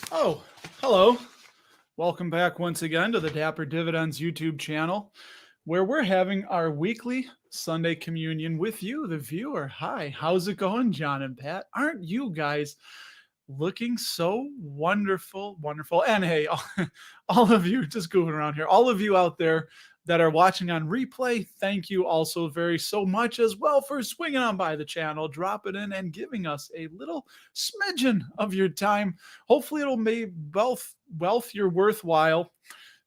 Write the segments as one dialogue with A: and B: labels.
A: Oh, hello. Welcome back once again to the Dapper Dividends YouTube channel, where we're having our weekly Sunday communion with you, the viewer. Hi, how's it going, John and Pat? Aren't you guys looking so wonderful, wonderful? And hey, all of you just goofing around here, all of you out there that are watching on replay, thank you also very so much as well for swinging on by the channel, dropping in and giving us a little smidgen of your time. Hopefully it'll make wealth your worthwhile.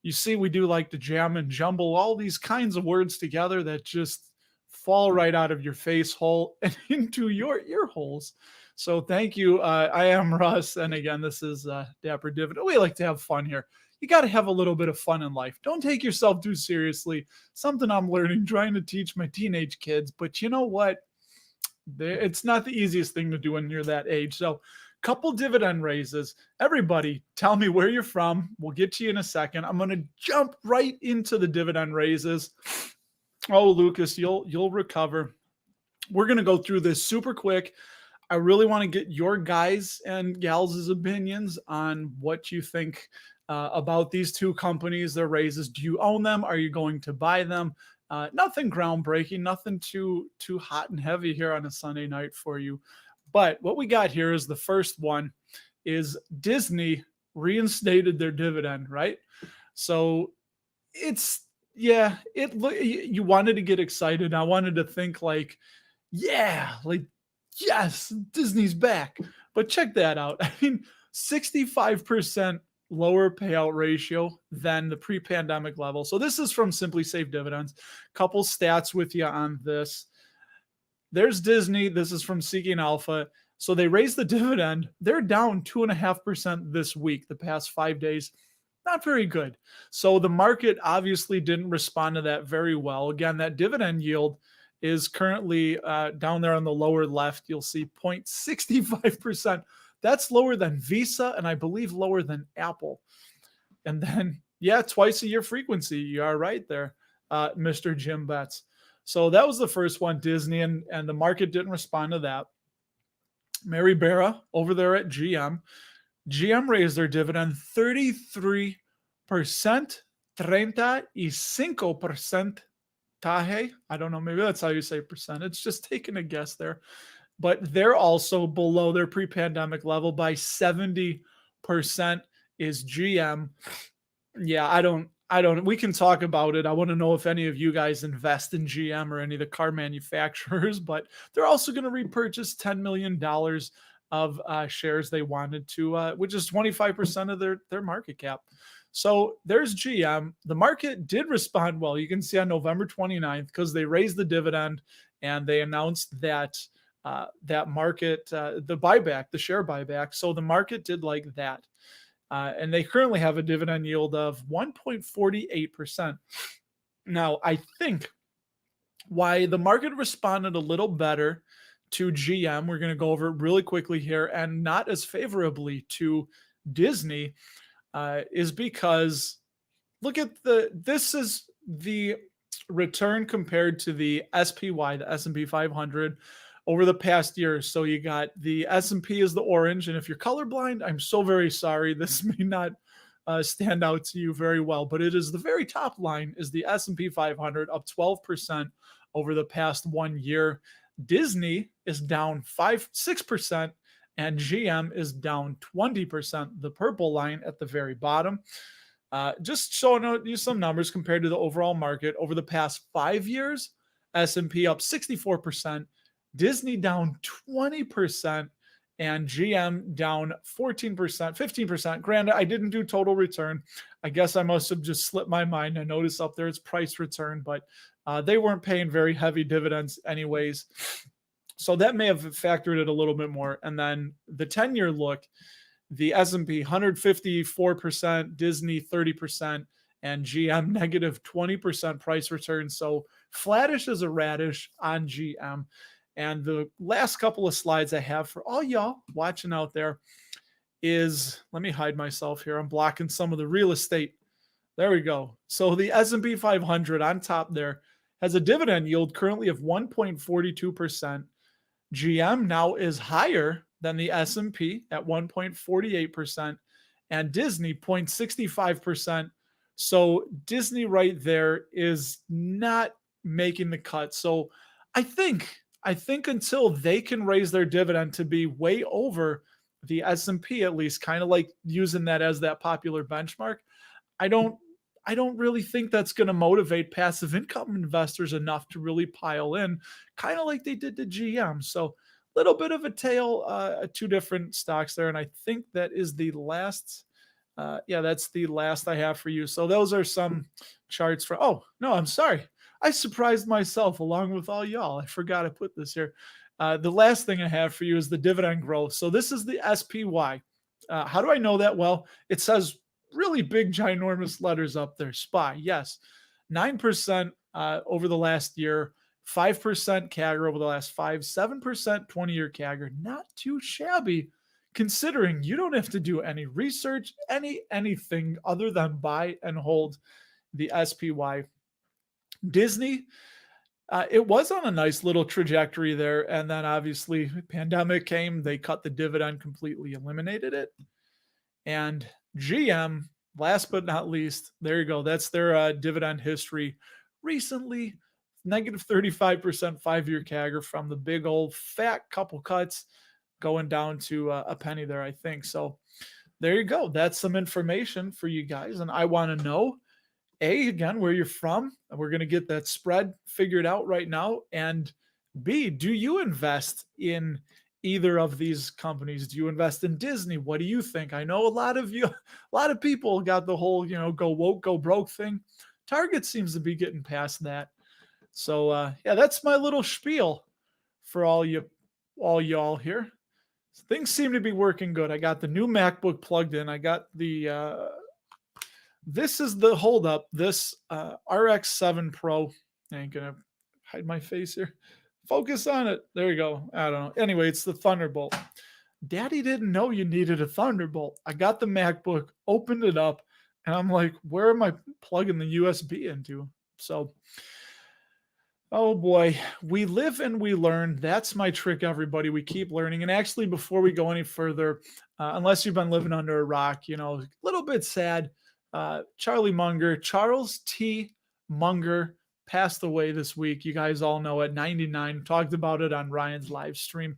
A: You see, we do like to jam and jumble all these kinds of words together that just fall right out of your face hole and into your ear holes. So thank you. I am Russ, and again, this is Dapper Dividend. We like to have fun here. You got to have a little bit of fun in life. Don't take yourself too seriously. Something I'm learning, trying to teach my teenage kids. But you know what? It's not the easiest thing to do when you're that age. So, couple dividend raises. Everybody, tell me where you're from. We'll get to you in a second. I'm going to jump right into the dividend raises. Oh, Lucas, you'll recover. We're going to go through this super quick. I really want to get your guys and gals' opinions on what you think about these two companies, their raises. Do you own them? Are you going to buy them? Nothing groundbreaking, nothing too hot and heavy here on a Sunday night for you. But what we got here is the first one is Disney reinstated their dividend, right? So it's you wanted to get excited. I wanted to think like, yeah, like yes, Disney's back. But check that out. I mean, 65% lower payout ratio than the pre-pandemic level. So this is from Simply Safe Dividends. Couple stats with you on this. There's Disney. This is from Seeking Alpha. So they raised the dividend. They're down 2.5% this week, the past 5 days. Not very good. So the market obviously didn't respond to that very well. Again, that dividend yield is currently down there on the lower left. You'll see 0.65%. That's lower than Visa and I believe lower than Apple. And then, yeah, twice a year frequency. You are right there, Mr. Jim Betts. So that was the first one, Disney, and the market didn't respond to that. Mary Barra over there at GM. GM raised their dividend 33%, 35%. Tahe, I don't know, maybe that's how you say percentage, just taking a guess there. But they're also below their pre-pandemic level by 70% is GM. Yeah, I don't, we can talk about it. I want to know if any of you guys invest in GM or any of the car manufacturers, but they're also going to repurchase $10 million of shares they wanted to, which is 25% of their market cap. So there's GM. The market did respond well. You can see on November 29th, because they raised the dividend and they announced that that market, the buyback, the share buyback. So the market did like that. And they currently have a dividend yield of 1.48%. Now, I think why the market responded a little better to GM, we're going to go over it really quickly here, and not as favorably to Disney, is because look at this is the return compared to the SPY, the S&P 500 over the past year. So you got the S&P is the orange. And if you're colorblind, I'm so very sorry. This may not stand out to you very well, but it is the very top line is the S&P 500 up 12% over the past 1 year. Disney is down 6%. And GM is down 20%, the purple line at the very bottom. Just showing you some numbers compared to the overall market. Over the past 5 years, S&P up 64%, Disney down 20%, and GM down 14%, 15%. Granted, I didn't do total return. I guess I must have just slipped my mind. I noticed up there it's price return, but they weren't paying very heavy dividends anyways. So that may have factored it a little bit more. And then the 10-year look, the S&P 154%, Disney 30%, and GM negative 20% price return. So flattish as a radish on GM. And the last couple of slides I have for all y'all watching out there is, let me hide myself here. I'm blocking some of the real estate. There we go. So the S&P 500 on top there has a dividend yield currently of 1.42%. GM now is higher than the S&P at 1.48%, and Disney 0.65%. So Disney right there is not making the cut. So I think I think until they can raise their dividend to be way over the S&P, at least kind of like using that as that popular benchmark, I don't I don't really think that's going to motivate passive income investors enough to really pile in, kind of like they did to GM. So a little bit of a tale, two different stocks there, and I think that is the last. Yeah, that's the last I have for you. So those are some charts for. Oh no, I'm sorry. I surprised myself along with all y'all. I forgot to put this here. The last thing I have for you is the dividend growth. So this is the SPY. How do I know that? Well, it says really big, ginormous letters up there. SPY, yes, 9% over the last year, 5% CAGR over the last 7% 20-year CAGR. Not too shabby, considering you don't have to do any research, anything other than buy and hold the SPY. Disney, it was on a nice little trajectory there, and then obviously pandemic came, they cut the dividend, completely eliminated it. And GM, last but not least, there you go. That's their dividend history. Recently, negative 35% 5-year CAGR from the big old fat couple cuts going down to a penny there, I think. So there you go. That's some information for you guys. And I want to know, A, again, where you're from. We're going to get that spread figured out right now. And B, do you invest in either of these companies? Do you invest in Disney? What do you think? I know a lot of people got the whole, go woke, go broke thing. Target seems to be getting past that. So yeah, that's my little spiel for all y'all here. Things seem to be working good. I got the new MacBook plugged in. I got the this is the holdup. This RX7 Pro. I ain't gonna hide my face here. Focus on it. There you go. I don't know. Anyway, it's the Thunderbolt. Daddy didn't know you needed a Thunderbolt. I got the MacBook, opened it up, and I'm like, where am I plugging the USB into? So, oh boy, we live and we learn. That's my trick, everybody. We keep learning. And actually, before we go any further, unless you've been living under a rock, a little bit sad. Charlie Munger, Charles T. Munger, passed away this week. You guys all know at 99. Talked about it on Ryan's live stream.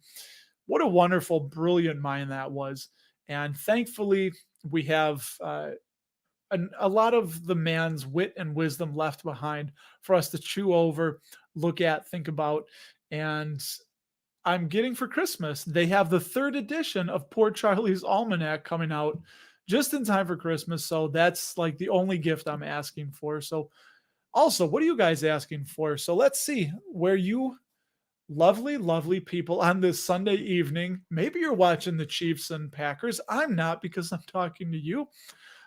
A: What a wonderful, brilliant mind that was. And thankfully, we have a lot of the man's wit and wisdom left behind for us to chew over, look at, think about. And I'm getting for Christmas, they have the 3rd edition of Poor Charlie's Almanac coming out just in time for Christmas. So that's like the only gift I'm asking for. So also, what are you guys asking for? So let's see where you lovely, lovely people on this Sunday evening, maybe you're watching the Chiefs and Packers. I'm not, because I'm talking to you.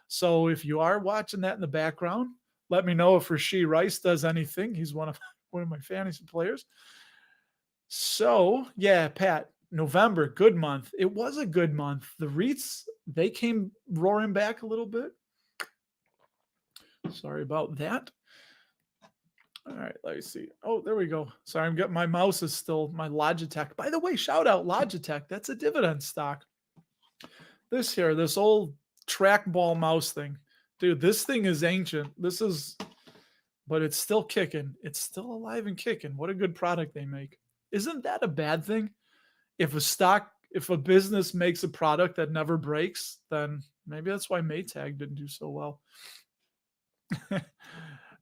A: So if you are watching that in the background, let me know if Rasheed Rice does anything. He's one of my fantasy players. So yeah, Pat, November, good month. It was a good month. The REITs, they came roaring back a little bit. Sorry about that. All right, let me see. Oh, there we go. Sorry, I'm getting my mouse is still my Logitech. By the way, shout out Logitech. That's a dividend stock. This old trackball mouse thing. Dude, this thing is ancient. But it's still kicking. It's still alive and kicking. What a good product they make. Isn't that a bad thing? If a business makes a product that never breaks, then maybe that's why Maytag didn't do so well.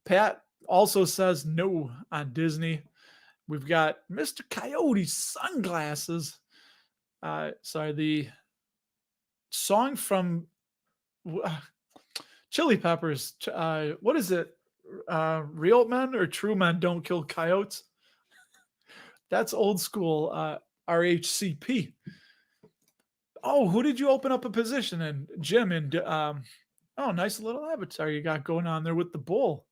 A: Pat also says no on Disney. We've got Mr. Coyote's sunglasses. The song from Chili Peppers. What is it? Real men or true men don't kill coyotes. That's old school RHCP. Oh, who did you open up a position in? Jim and nice little avatar you got going on there with the bull.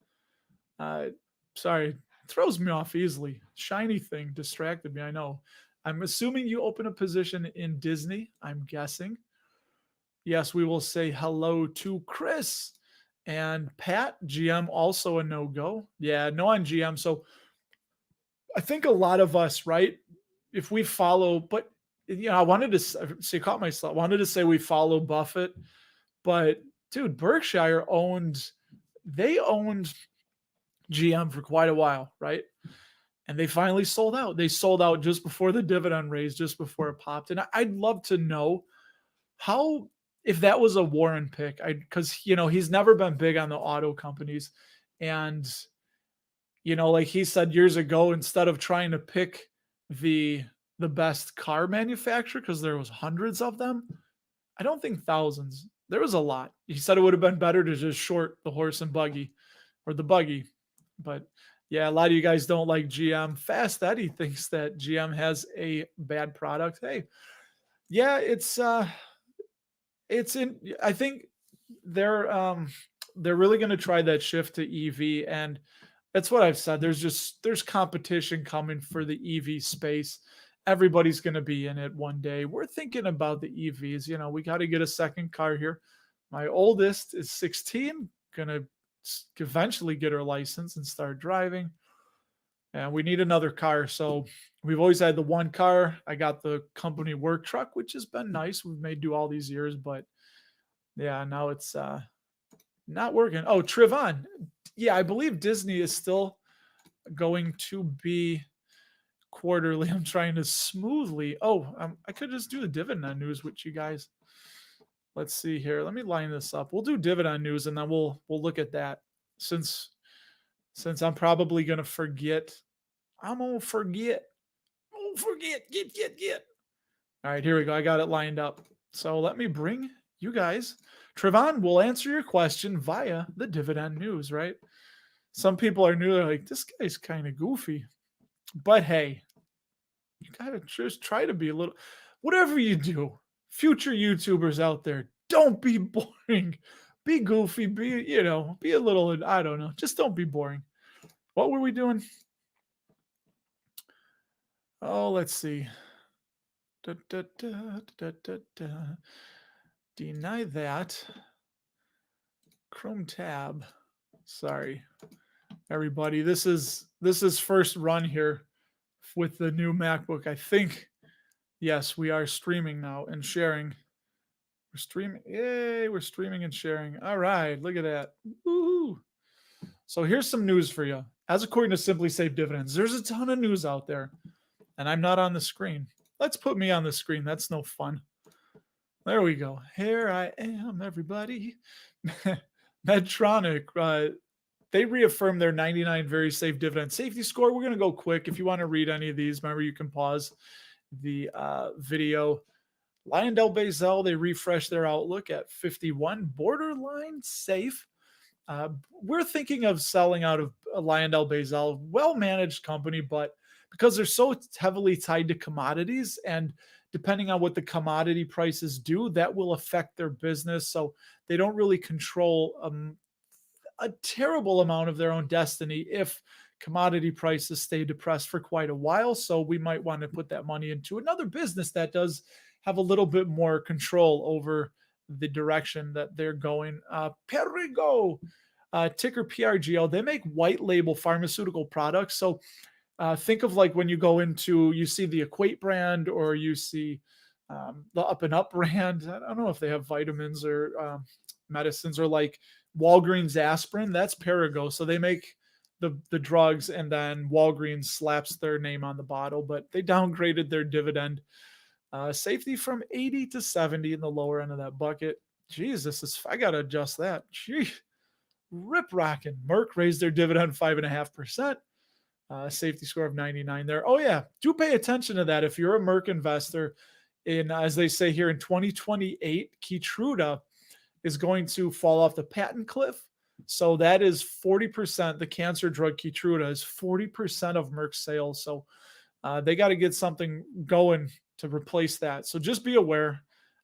A: Sorry, throws me off easily. Shiny thing distracted me, I know. I'm assuming you open a position in Disney, I'm guessing. Yes, we will say hello to Chris and Pat. GM also a no-go. Yeah, no on GM. So I think a lot of us, right, if we follow, but I wanted to say, caught myself, wanted to say we follow Buffett, But dude, they owned GM for quite a while, right? And they finally sold out. They sold out just before the dividend raise, just before it popped. And I'd love to know how, if that was a Warren pick, because he's never been big on the auto companies. And like he said years ago, instead of trying to pick the the best car manufacturer, because there was hundreds of them, I don't think thousands. There was a lot. He said it would have been better to just short the horse and buggy, or the buggy. But yeah, a lot of you guys don't like GM. Fast Eddie thinks that GM has a bad product. Hey, yeah, it's in. I think they're really going to try that shift to EV, and that's what I've said. There's competition coming for the EV space. Everybody's going to be in it one day. We're thinking about the EVs. We got to get a second car here. My oldest is 16, gonna eventually get her license and start driving. And we need another car. So we've always had the one car. I got the company work truck, which has been nice. We've made do all these years, but yeah, now it's not working. Oh, Trivon. Yeah, I believe Disney is still going to be quarterly. I'm trying to smoothly. Oh, I could just do the dividend news with you guys. Let's see here. Let me line this up. We'll do dividend news and then we'll look at that. Since I'm probably gonna forget. I'm gonna forget. Oh, forget. Get. All right, here we go. I got it lined up. So let me bring you guys. Trevon will answer your question via the dividend news, right? Some people are new. They're like, this guy's kind of goofy. But hey, you gotta just try to be a little, whatever you do, future YouTubers out there, don't be boring. Be goofy, be a little, I don't know, just don't be boring. What were we doing? Oh, let's see. Deny that. Chrome tab. Sorry, everybody. This is first run here with the new MacBook. I think, yes, we are streaming now and sharing. We're streaming. Yay, we're streaming and sharing. All right, look at that. Woo-hoo. So here's some news for you. As according to Simply Safe Dividends, there's a ton of news out there, and I'm not on the screen. Let's put me on the screen. That's no fun. There we go. Here I am, everybody. Medtronic, they reaffirmed their 99 very safe dividend safety score. We're going to go quick. If you want to read any of these, remember you can pause the video. LyondellBasell, they refreshed their outlook at 51, borderline safe. We're thinking of selling out of LyondellBasell, well-managed company, but because they're so heavily tied to commodities, and depending on what the commodity prices do, that will affect their business. So they don't really control a terrible amount of their own destiny if commodity prices stay depressed for quite a while. So we might want to put that money into another business that does have a little bit more control over the direction that they're going. Perrigo, ticker PRGO, they make white label pharmaceutical products. So think of like when you go into, you see the Equate brand, or you see the Up and Up brand. I don't know if they have vitamins or medicines, or like Walgreens aspirin. That's Perrigo. So they make the drugs, and then Walgreens slaps their name on the bottle, but they downgraded their dividend safety from 80 to 70 in the lower end of that bucket. Jesus, I got to adjust that. Gee, rip rocking. Merck raised their dividend 5.5%. Safety score of 99 there. Oh yeah, do pay attention to that if you're a Merck investor. In, as they say here, in 2028, Keytruda is going to fall off the patent cliff. So that is 40%. The cancer drug Keytruda is 40% of Merck's sales. So they got to get something going to replace that. So just be aware.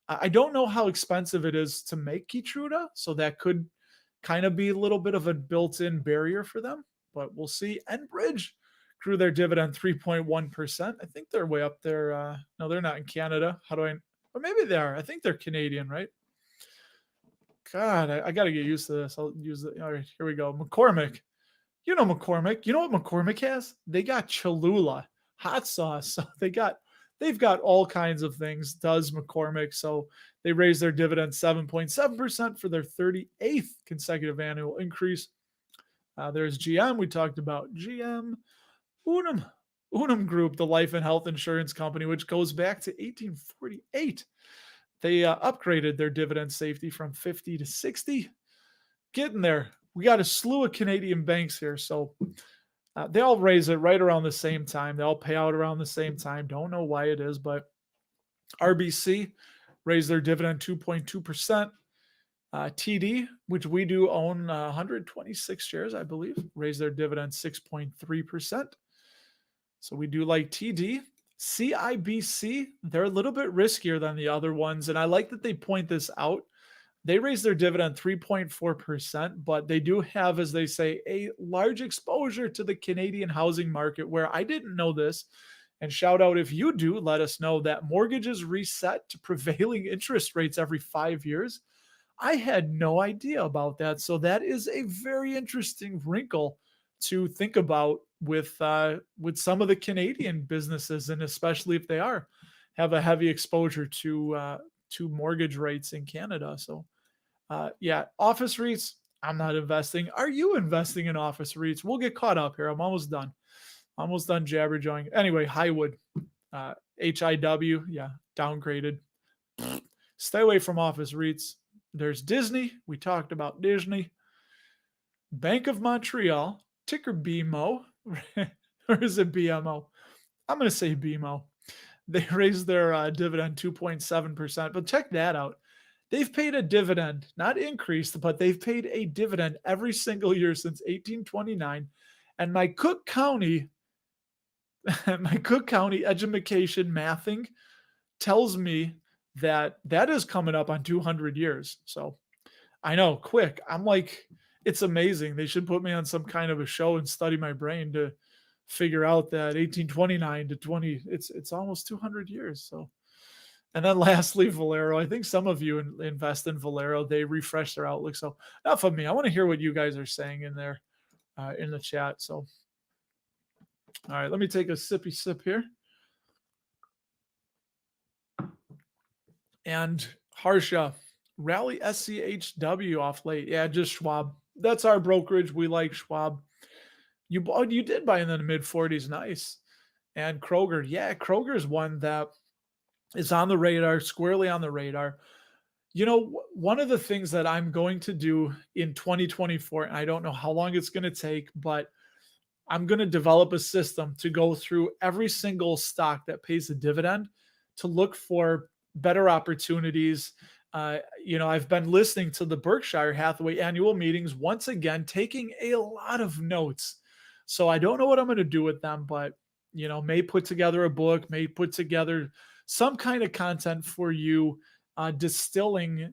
A: I don't know how expensive it is to make Keytruda, so that could kind of be a little bit of a built-in barrier for them, but we'll see. Enbridge grew their dividend 3.1%. I think they're way up there. No, they're not in Canada. Or maybe they are. I think they're Canadian, right? God, I got to get used to this. I'll use it. All right, here we go. McCormick. You know McCormick. You know what McCormick has? They got Cholula hot sauce. So they've got all kinds of things, does McCormick. So They raised their dividend 7.7% for their 38th consecutive annual increase. There's GM. We talked about GM. Unum Group, the life and health insurance company, which goes back to 1848. They upgraded their dividend safety from 50 to 60. Getting there. We got a slew of Canadian banks here. So they all raise it right around the same time. They all pay out around the same time. Don't know why it is, but RBC raised their dividend 2.2%. TD, which we do own 126 shares, I believe, raised their dividend 6.3%. So we do like TD. CIBC, they're a little bit riskier than the other ones. And I like that they point this out. They raised their dividend 3.4%, but they do have, as they say, a large exposure to the Canadian housing market, where I didn't know this. And shout out if you do, let us know that mortgages reset to prevailing interest rates every 5 years. I had no idea about that. So that is a very interesting wrinkle to think about with some of the Canadian businesses, and especially if they have a heavy exposure to mortgage rates in Canada. So yeah, office REITs, I'm not investing. Are you investing in office REITs? We'll get caught up here. I'm almost done. Almost done jabberjawing. Anyway, Highwood, HIW, yeah, downgraded. Stay away from office REITs. There's Disney. We talked about Disney. Bank of Montreal, ticker BMO, or is it BMO? I'm going to say BMO. They raised their dividend 2.7%, but check that out. They've paid a dividend, not increased, but they've paid a dividend every single year since 1829. And my Cook County education mathing tells me that is coming up on 200 years. So I know, quick. I'm like, it's amazing. They should put me on some kind of a show and study my brain to figure out that 1829 to 20, it's almost 200 years. So, and then lastly, Valero. I think some of you invest in Valero. They refresh their outlook. So enough of me. I want to hear what you guys are saying in there in the chat. So, all right, let me take a sippy sip here. And Harsha, Rally SCHW off late. Yeah, just Schwab. That's our brokerage. We like Schwab. You did buy in the mid 40s. Nice. And Kroger. Yeah, Kroger is one that is on the radar, squarely on the radar. You know, one of the things that I'm going to do in 2024, and I don't know how long it's going to take, but I'm going to develop a system to go through every single stock that pays a dividend to look for better opportunities. I've been listening to the Berkshire Hathaway annual meetings once again, taking a lot of notes. So I don't know what I'm going to do with them, but, may put together a book, may put together some kind of content for you, distilling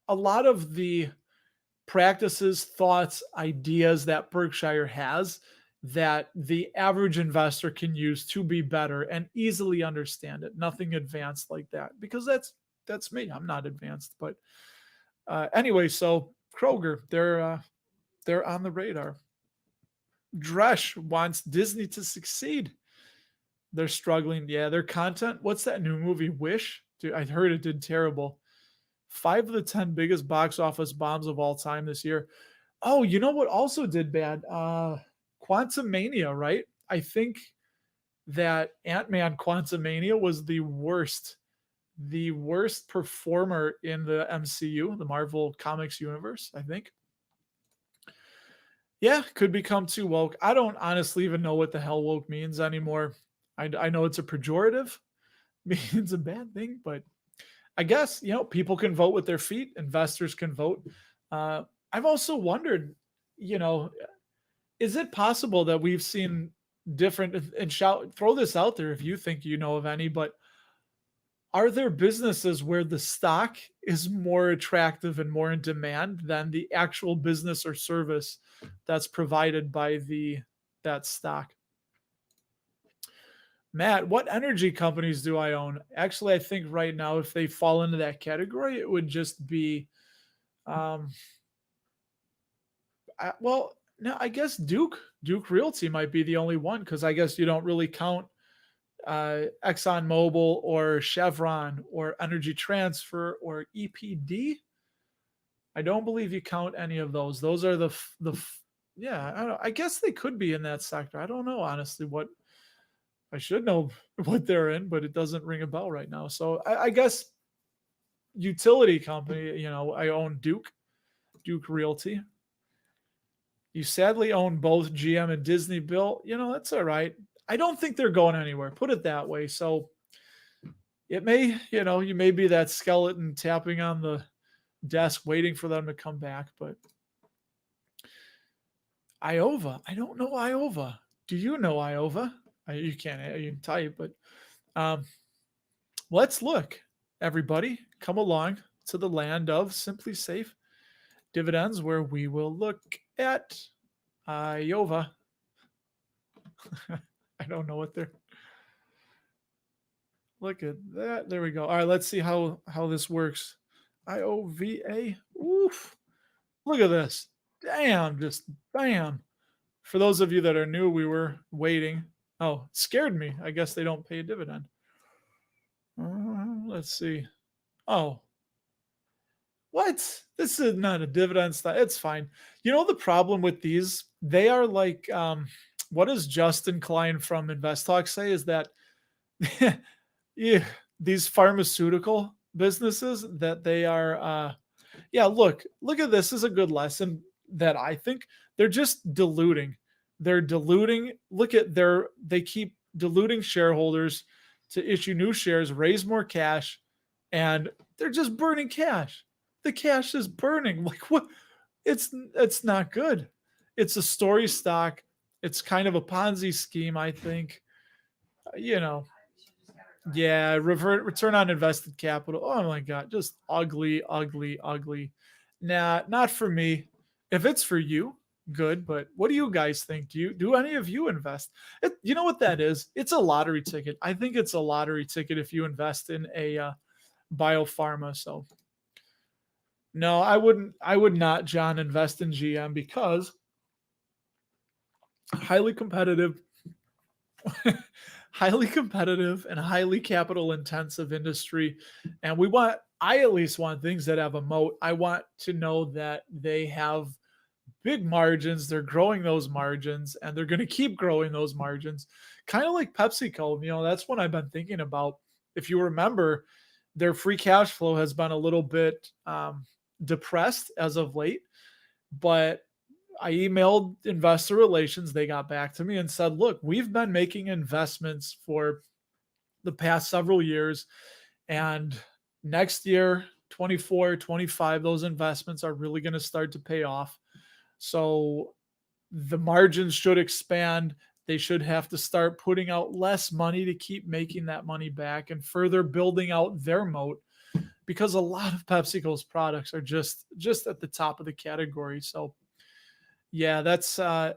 A: a lot of the practices, thoughts, ideas that Berkshire has that the average investor can use to be better and easily understand it. Nothing advanced like that, because that's me. I'm not advanced, but anyway. So Kroger, they're on the radar. Dresch wants Disney to succeed. They're struggling. Yeah, their content. What's that new movie, Wish? Dude, I heard it did terrible. 5 of the 10 biggest box office bombs of all time this year. Oh, you know what also did bad? Quantumania, right? I think that Ant-Man Quantumania was the worst performer in the MCU, the Marvel Comics universe, I think. Yeah, could become too woke. I don't honestly even know what the hell woke means anymore. I know it's a pejorative, means a bad thing, but I guess, people can vote with their feet. Investors can vote. I've also wondered, is it possible that we've seen different, and throw this out there if you think you know of any, but are there businesses where the stock is more attractive and more in demand than the actual business or service that's provided by that stock? Matt, what energy companies do I own? Actually, I think right now, if they fall into that category, it would just be, no, I guess Duke Realty might be the only one, because I guess you don't really count ExxonMobil or Chevron or Energy Transfer or EPD. I don't believe you count any of those. Those are yeah. I guess they could be in that sector. I don't know honestly what I should know what they're in, but it doesn't ring a bell right now. So I guess utility company. I own Duke Realty. You sadly own both GM and Disney, Bill. That's all right. I don't think they're going anywhere. Put it that way. So it may, you may be that skeleton tapping on the desk waiting for them to come back. But Iova, I don't know Iova. Do you know Iova? You can type, but let's look. Everybody, come along to the land of Simply Safe Dividends, where we will look at Iova. I don't know what they're. Look at that. There we go. All right, let's see how this works. IOVA. Oof. Look at this. Damn, just bam. For those of you that are new, we were waiting. Oh, it scared me. I guess they don't pay a dividend. Let's see. Oh, what? This is not a dividend stock. It's fine. The problem with these, they are like, what does Justin Klein from Invest Talk say is that yeah, these pharmaceutical businesses that they are, yeah, look at this is a good lesson that I think they're just diluting. They're diluting. Look at they keep diluting shareholders to issue new shares, raise more cash, and they're just burning cash. The cash is burning. Like what? It's not good. It's a story stock. It's kind of a Ponzi scheme, I think. You know, yeah, return on invested capital. Oh my god, just ugly, ugly, ugly. Nah, not for me. If it's for you, good. But what do you guys think? Do any of you invest? You know what that is? It's a lottery ticket. I think it's a lottery ticket if you invest in a biopharma. So no, I wouldn't. I would not, John, invest in GM because highly competitive, highly competitive, and highly capital intensive industry. And I at least want things that have a moat. I want to know that they have big margins. They're growing those margins, and they're going to keep growing those margins. Kind of like PepsiCo. That's what I've been thinking about. If you remember, their free cash flow has been a little bit depressed as of late, but I emailed investor relations. They got back to me and said, look, we've been making investments for the past several years. And next year, 24, 25, those investments are really going to start to pay off. So the margins should expand. They should have to start putting out less money to keep making that money back and further building out their moat, because a lot of PepsiCo's products are just at the top of the category. So yeah, that's I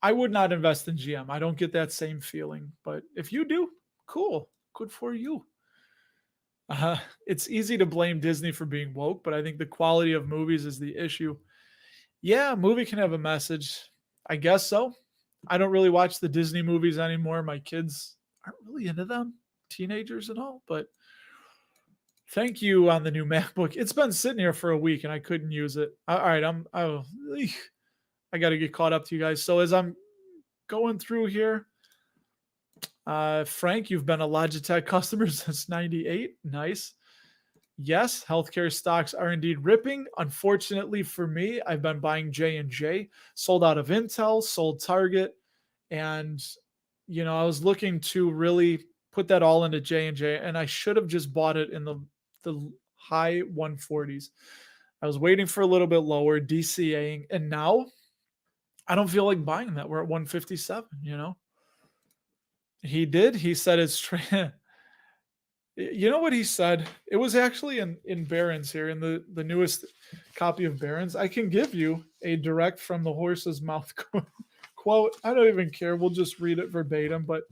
A: would not invest in GM. I don't get that same feeling, but if you do, cool, good for you. It's easy to blame Disney for being woke, but I think the quality of movies is the issue. Yeah, a movie can have a message. I guess so. I don't really watch the Disney movies anymore. My kids aren't really into them, teenagers and all, but thank you on the new MacBook. It's been sitting here for a week and I couldn't use it. All right, I got to get caught up to you guys. So as I'm going through here, Frank, you've been a Logitech customer since 98. Nice. Yes, healthcare stocks are indeed ripping. Unfortunately for me, I've been buying J&J, sold out of Intel, sold Target, and I was looking to really put that all into J&J, and I should have just bought it in the high 140s. I was waiting for a little bit lower, DCAing, and now I don't feel like buying that. We're at 157, He did. He said it's You know what he said? It was actually in Barron's here, in the newest copy of Barron's. I can give you a direct from the horse's mouth quote. I don't even care. We'll just read it verbatim. But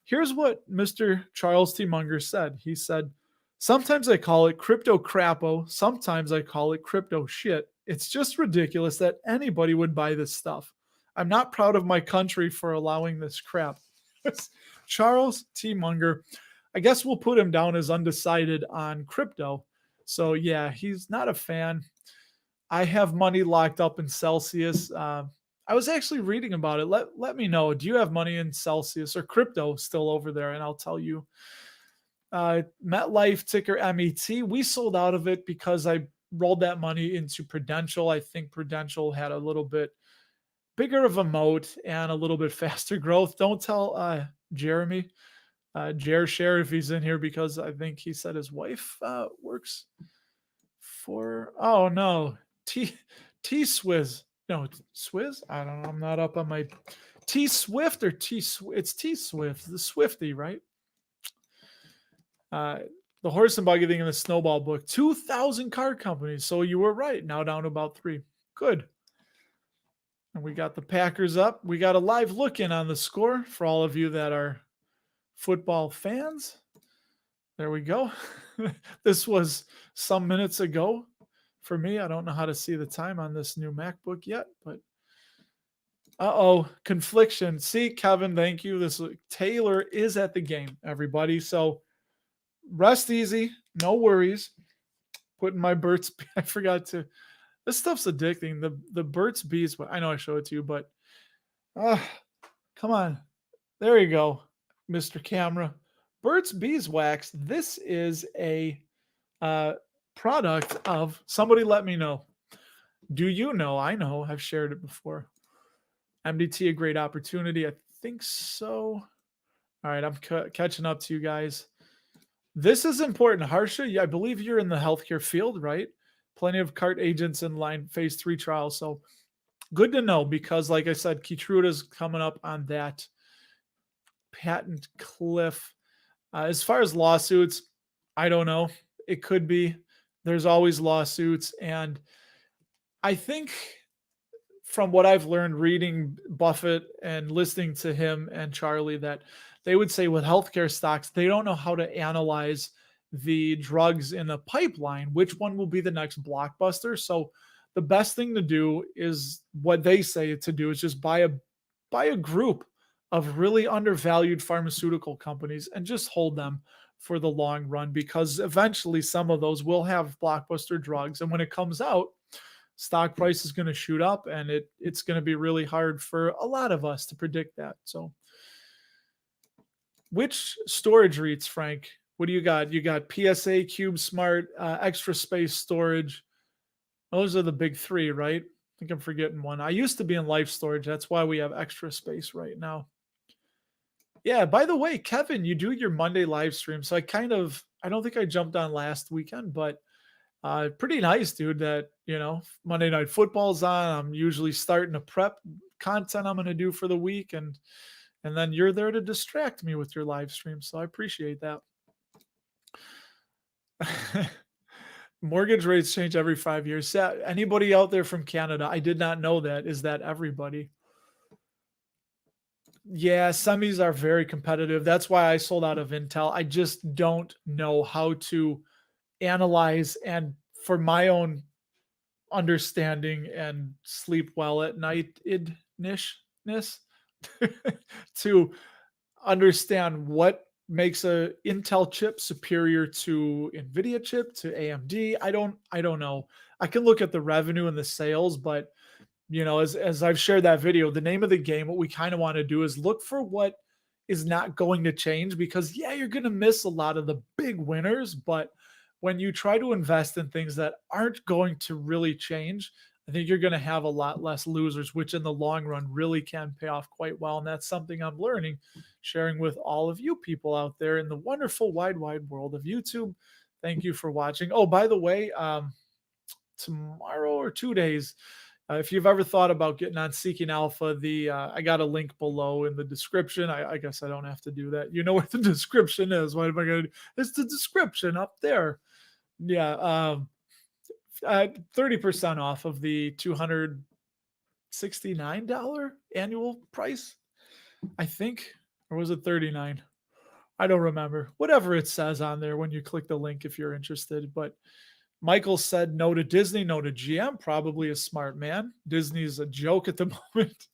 A: here's what Mr. Charles T. Munger said. He said, sometimes I call it crypto crapo. Sometimes I call it crypto shit. It's just ridiculous that anybody would buy this stuff. I'm not proud of my country for allowing this crap. Charles T. Munger. I guess we'll put him down as undecided on crypto. So yeah, he's not a fan. I have money locked up in Celsius. I was actually reading about it. Let me know. Do you have money in Celsius or crypto still over there? And I'll tell you. MetLife, ticker MET. We sold out of it because I rolled that money into Prudential. I think Prudential had a little bit bigger of a moat and a little bit faster growth. Don't tell Jeremy, Share if he's in here, because I think he said his wife works for. Oh no, T Swizz. No, Swizz. I don't know. I'm not up on my T Swift or T. It's T Swift, the Swifty, right? The horse and buggy thing in the snowball book, 2,000 car companies. So you were right. Now down to about 3. Good. And we got the Packers up. We got a live look in on the score for all of you that are football fans. There we go. This was some minutes ago for me. I don't know how to see the time on this new MacBook yet, but confliction. See, Kevin, thank you. This Taylor is at the game, everybody. So rest easy, no worries. Putting my Burt's, I forgot to. This stuff's addicting. The Burt's Bees. I know I showed it to you, but come on. There you go, Mr. Camera. Burt's Beeswax. This is a product of somebody. Let me know. Do you know? I know. I've shared it before. MDT, a great opportunity. I think so. All right, I'm catching up to you guys. This is important. Harsha, I believe you're in the healthcare field, right? Plenty of CART agents in line, phase 3 trials. So good to know, because like I said, Keytruda's coming up on that patent cliff. As far as lawsuits, I don't know. It could be. There's always lawsuits. And I think from what I've learned reading Buffett and listening to him and Charlie, that they would say with healthcare stocks, they don't know how to analyze the drugs in the pipeline, which one will be the next blockbuster. So the best thing to do is what they say to do is just buy a group of really undervalued pharmaceutical companies and just hold them for the long run, because eventually some of those will have blockbuster drugs. And when it comes out, stock price is going to shoot up, and it's going to be really hard for a lot of us to predict that. So which storage REITs, Frank? What do you got? You got PSA, Cube Smart, Extra Space Storage. Those are the big 3, right? I think I'm forgetting one. I used to be in Life Storage. That's why we have Extra Space right now. Yeah, by the way, Kevin, you do your Monday live stream. So I don't think I jumped on last weekend, but pretty nice, dude, that, Monday Night Football's on. I'm usually starting to prep content I'm going to do for the week. And then you're there to distract me with your live stream. So I appreciate that. Mortgage rates change every 5 years. Anybody out there from Canada? I did not know that. Is that everybody? Yeah, semis are very competitive. That's why I sold out of Intel. I just don't know how to analyze, and for my own understanding and sleep well at night nishness to understand what makes a Intel chip superior to NVIDIA chip, to AMD. I don't know. I can look at the revenue and the sales, but as I've shared that video, the name of the game, what we kind of want to do is look for what is not going to change, because you're going to miss a lot of the big winners, but when you try to invest in things that aren't going to really change, I think you're going to have a lot less losers, which in the long run really can pay off quite well. And that's something I'm learning, sharing with all of you people out there in the wonderful wide world of YouTube. Thank you for watching. Oh, by the way, tomorrow or 2 days, if you've ever thought about getting on Seeking Alpha, I got a link below in the description. I guess I don't have to do that. You know what the description is. What am I going to do? It's the description up there. Yeah. 30% off of the $269 annual price, I think. Or was it 39? I don't remember. Whatever it says on there when you click the link if you're interested. But Michael said no to Disney, no to GM. Probably a smart man. Disney's a joke at the moment.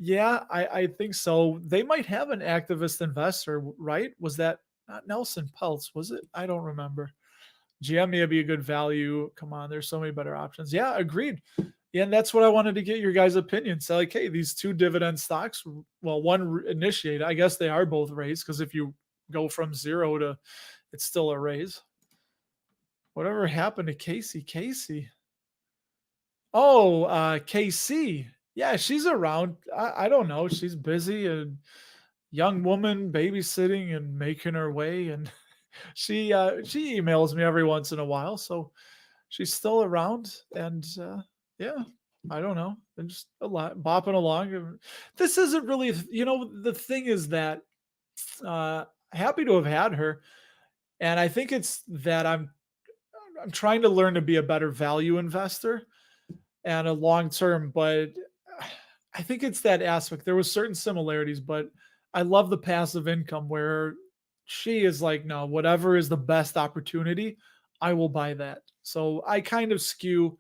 A: Yeah, I think so. They might have an activist investor, right? Was that not Nelson Peltz? Was it? I don't remember. GM may be a good value. Come on, there's so many better options. Yeah, agreed. Yeah, and that's what I wanted to get your guys' opinion. So, like, hey, these two dividend stocks, well, one initiate, I guess they are both raised because if you go from zero to it's still a raise. Whatever happened to Casey? Casey. Oh, KC. Yeah, she's around. I don't know. She's busy, and young woman babysitting and making her way, and she emails me every once in a while, so she's still around. And yeah, I don't know. And just a lot bopping along. This isn't really, the thing is that uh, happy to have had her, and I think it's that I'm trying to learn to be a better value investor and a long term, but I think it's that aspect. There was certain similarities, but I love the passive income where she is like, no, whatever is the best opportunity, I will buy that. So I kind of skew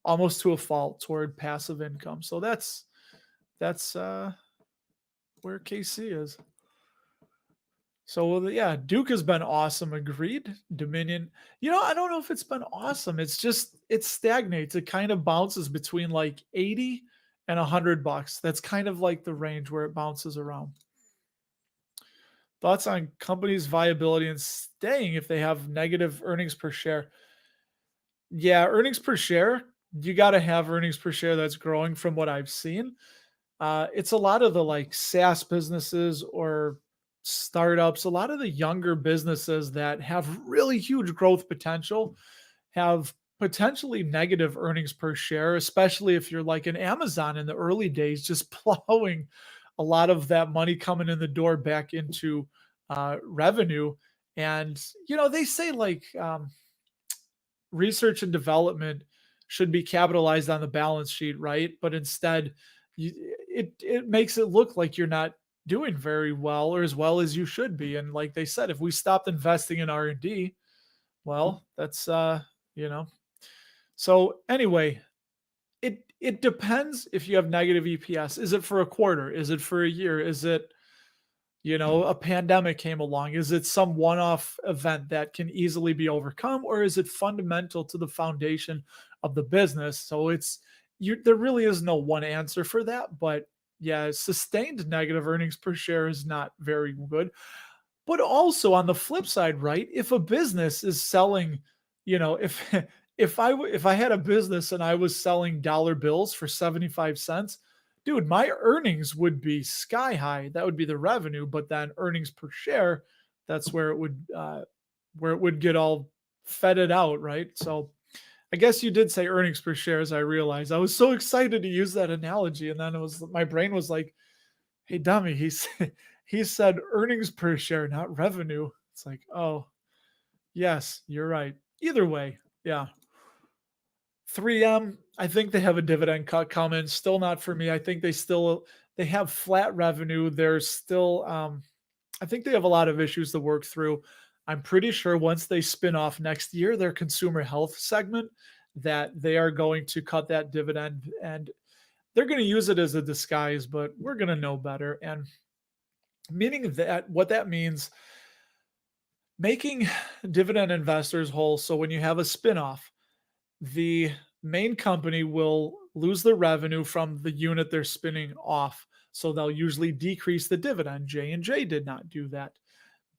A: almost to a fault toward passive income. So that's where KC is. So yeah, Duke has been awesome. Agreed. Dominion. I don't know if it's been awesome. It's just it stagnates. It kind of bounces between like 80 and $100. That's kind of like the range where it bounces around. Thoughts on companies' viability and staying if they have negative earnings per share? Yeah, earnings per share. You got to have earnings per share that's growing from what I've seen. It's a lot of the like SaaS businesses or startups, a lot of the younger businesses that have really huge growth potential have potentially negative earnings per share, especially if you're like an Amazon in the early days, just plowing a lot of that money coming in the door back into revenue. And, they say like, research and development should be capitalized on the balance sheet, right? But instead, it makes it look like you're not doing very well or as well as you should be. And like they said, if we stopped investing in R&D, well, that's you know. So anyway, it depends if you have negative EPS. Is it for a quarter? Is it for a year? Is it a pandemic came along? Is it some one off event that can easily be overcome, or is it fundamental to the foundation of the business? So there really is no one answer for that. But yeah, sustained negative earnings per share is not very good. But also on the flip side, right? If a business is selling, if if I had a business and I was selling dollar bills for 75 cents, dude, my earnings would be sky high. That would be the revenue, but then earnings per share, that's where it would get all feted out, right? So I guess you did say earnings per share, as I realized. I was so excited to use that analogy, and then it was my brain was like, "Hey, dummy, he said earnings per share, not revenue." It's like, oh, yes, you're right. Either way, yeah. 3M, I think they have a dividend cut coming. Still not for me. I think they have flat revenue. They're still I think they have a lot of issues to work through. I'm pretty sure once they spin off next year their consumer health segment that they are going to cut that dividend, and they're going to use it as a disguise, but we're going to know better. And meaning that what that means, making dividend investors whole. So when you have a spinoff, the main company will lose the revenue from the unit they're spinning off. So they'll usually decrease the dividend. J&J did not do that.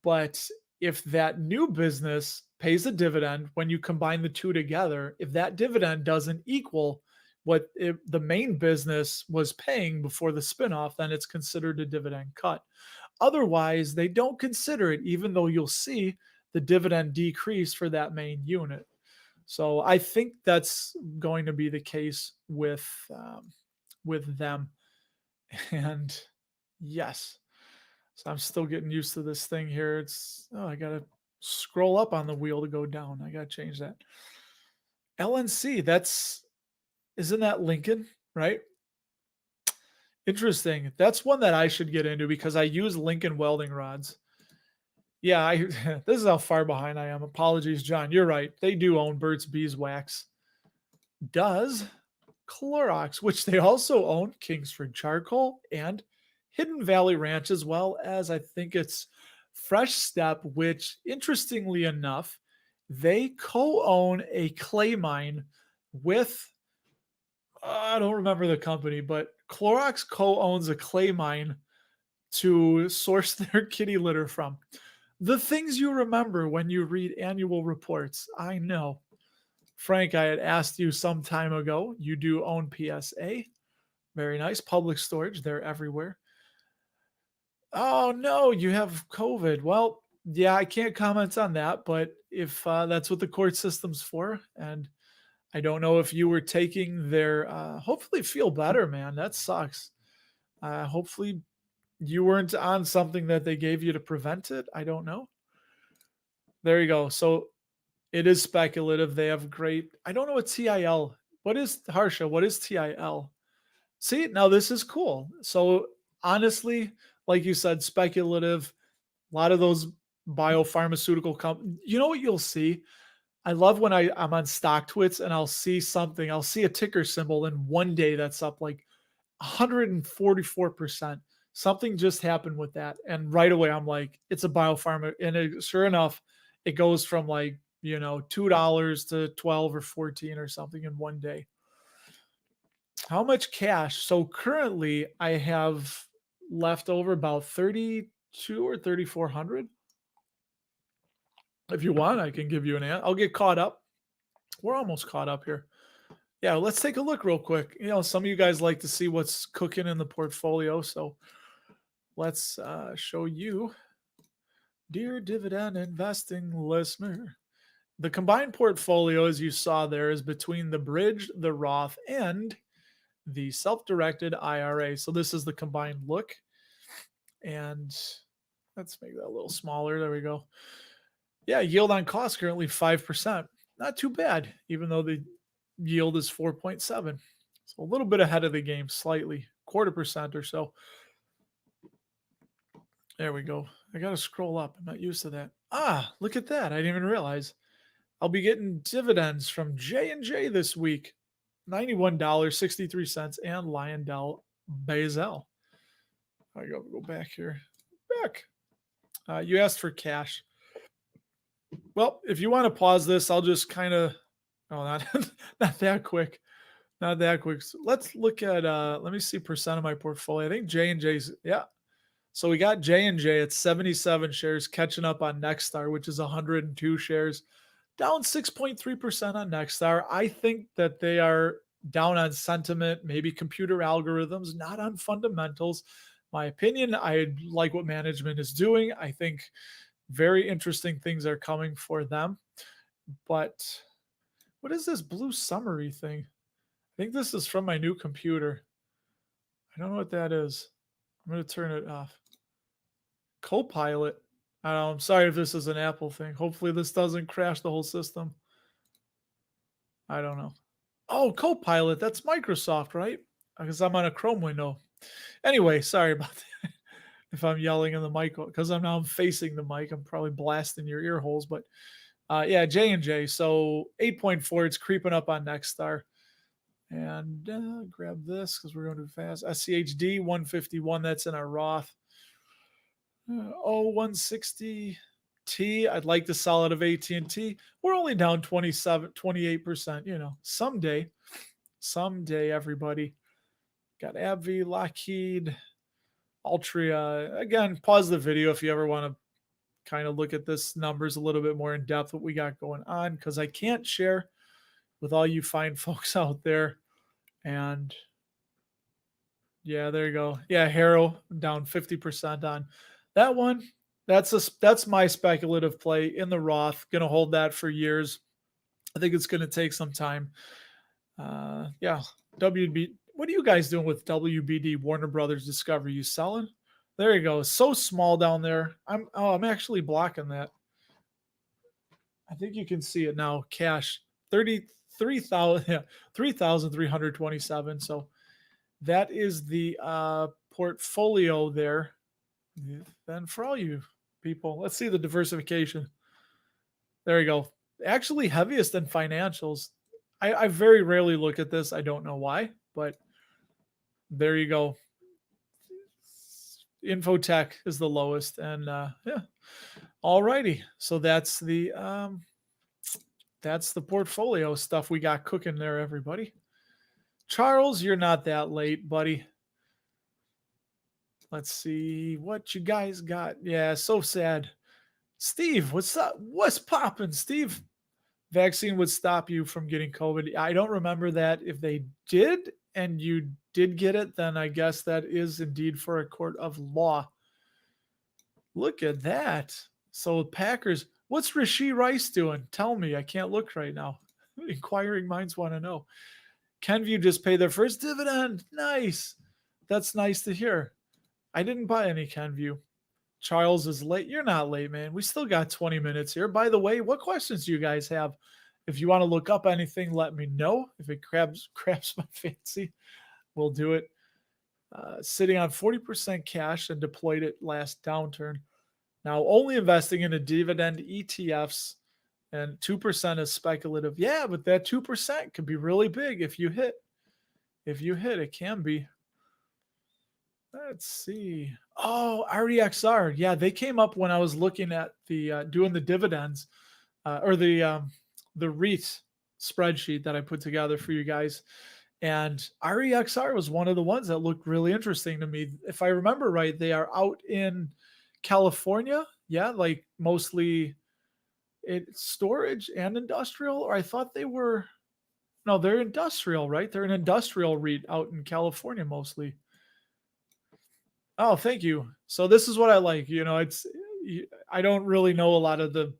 A: But if that new business pays a dividend, when you combine the two together, if that dividend doesn't equal what the main business was paying before the spinoff, then it's considered a dividend cut. Otherwise, they don't consider it, even though you'll see the dividend decrease for that main unit. So I think that's going to be the case with them. And yes, so I'm still getting used to this thing here. I gotta scroll up on the wheel to go down. I gotta change that. LNC, isn't that Lincoln, right? Interesting. That's one that I should get into because I use Lincoln welding rods. Yeah, this is how far behind I am. Apologies, John. You're right. They do own Burt's Beeswax. Does Clorox, which they also own Kingsford Charcoal and Hidden Valley Ranch, as well as I think it's Fresh Step, which interestingly enough, they co-own a clay mine with I don't remember the company, but Clorox co-owns a clay mine to source their kitty litter from. The things you remember when you read annual reports. I know. Frank, I had asked you some time ago. You do own PSA. Very nice. Public storage. They're everywhere. Oh, no, you have COVID. Well, yeah, I can't comment on that, but if that's what the court system's for, and I don't know if you were taking their, hopefully feel better, man. That sucks. Hopefully you weren't on something that they gave you to prevent it. I don't know. There you go. So it is speculative. They have great, I don't know what TIL, what is Harsha? What is TIL? See, now this is cool. So honestly, like you said, speculative. A lot of those biopharmaceutical companies. You know what you'll see? I love when I'm on StockTwits and I'll see something. I'll see a ticker symbol, and one day that's up like 144%. Something just happened with that, and right away I'm like, it's a biopharma, and sure enough, it goes from like $2 to 12 or 14 or something in one day. How much cash? So currently I have left over about 32 or 3,400. If you want, I can give you an answer. I'll get caught up. We're almost caught up here. Yeah, let's take a look real quick. Some of you guys like to see what's cooking in the portfolio, so let's show you, dear dividend investing listener. The combined portfolio, as you saw there, is between the bridge, the Roth, and the self-directed IRA. So this is the combined look. And let's make that a little smaller. There we go. Yeah, yield on cost currently 5%. Not too bad, even though the yield is 4.7. So a little bit ahead of the game, slightly, 0.25% or so. There we go. I got to scroll up. I'm not used to that. Ah, look at that. I didn't even realize. I'll be getting dividends from J&J this week. $91.63 and Lyondell Basel. I go back here. Back. You asked for cash. Well, if you want to pause this, I'll just kind of not not that quick. Not that quick. So let's look at let me see percent of my portfolio. I think J&J's So we got J&J at 77 shares, catching up on Nexstar, which is 102 shares, down 6.3% on Nexstar. I think that they are down on sentiment, maybe computer algorithms, not on fundamentals. My opinion, I like what management is doing. I think very interesting things are coming for them. But what is this blue summary thing? I think this is from my new computer. I don't know what that is. I'm going to turn it off. Copilot. I'm sorry if this is an Apple thing. Hopefully this doesn't crash the whole system. I don't know. Oh, Copilot. That's Microsoft, right? Because I'm on a Chrome window. Anyway, sorry about that. If I'm yelling in the mic, because I'm facing the mic, I'm probably blasting your ear holes. But yeah, J&J. So 8.4, it's creeping up on Nexstar. And grab this because we're going too fast. SCHD 151, that's in our Roth. 160 T. I'd like to sell out of AT&T. We're only down 28%. Someday, everybody. Got AbbVie, Lockheed, Altria. Again, pause the video if you ever want to kind of look at this numbers a little bit more in depth, what we got going on, because I can't share with all you fine folks out there. And yeah, there you go. Yeah, Harrow down 50% on that one. That's my speculative play in the Roth. Going to hold that for years. I think it's going to take some time. Yeah, WB. What are you guys doing with WBD Warner Brothers Discovery? You selling? There you go. It's so small down there. I'm actually blocking that. I think you can see it now. Cash 3,327. So that is the portfolio there. Then for all you people, let's see the diversification. There you go. Actually, heaviest in financials. I very rarely look at this. I don't know why, but there you go. Infotech is the lowest, and yeah. Alrighty, so that's the portfolio stuff we got cooking there, everybody. Charles, you're not that late, buddy. Let's see what you guys got. Yeah, so sad. Steve, what's up? What's popping, Steve? Vaccine would stop you from getting COVID. I don't remember that. If they did and you did get it, then I guess that is indeed for a court of law. Look at that. So Packers, what's Rashee Rice doing? Tell me. I can't look right now. Inquiring minds want to know. Kenview just paid their first dividend. Nice. That's nice to hear. I didn't buy any Kenview. Charles is late. You're not late, man. We still got 20 minutes here. By the way, what questions do you guys have? If you want to look up anything, let me know. If it grabs my fancy, we'll do it. Sitting on 40% cash and deployed it last downturn. Now only investing in a dividend ETFs and 2% is speculative. Yeah, but that 2% could be really big if you hit. If you hit, it can be. Let's see. Oh, REXR. Yeah, they came up when I was looking at the doing the dividends or the REIT spreadsheet that I put together for you guys. And REXR was one of the ones that looked really interesting to me. If I remember right, they are out in California. Yeah, like mostly it's storage and industrial. Or I thought they were, no, they're industrial, right? They're an industrial REIT out in California mostly. Oh, thank you. So this is what I like. I don't really know a lot of the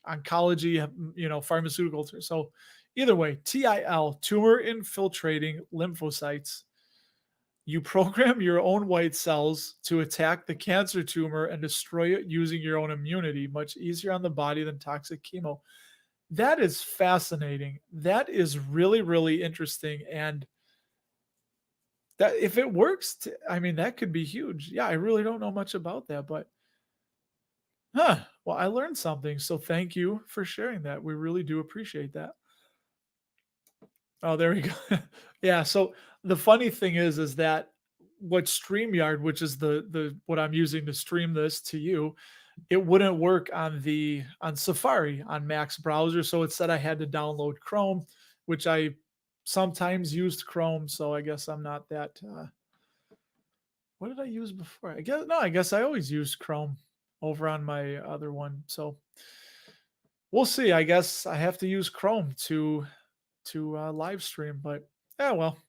A: oncology, pharmaceutical. So either way, TIL, tumor infiltrating lymphocytes. You program your own white cells to attack the cancer tumor and destroy it using your own immunity. Much easier on the body than toxic chemo. That is fascinating. That is really, really interesting. And that if it works, that could be huge. Yeah, I really don't know much about that, but well, I learned something. So thank you for sharing that. We really do appreciate that. Oh, there we go. Yeah. So the funny thing is that what StreamYard, which is the what I'm using to stream this to you, it wouldn't work on Safari on Mac's browser. So it said I had to download Chrome, which I sometimes used Chrome. So I guess I'm not that. What did I use before? I guess I always used Chrome over on my other one. So we'll see. I guess I have to use Chrome to live stream, but yeah, well,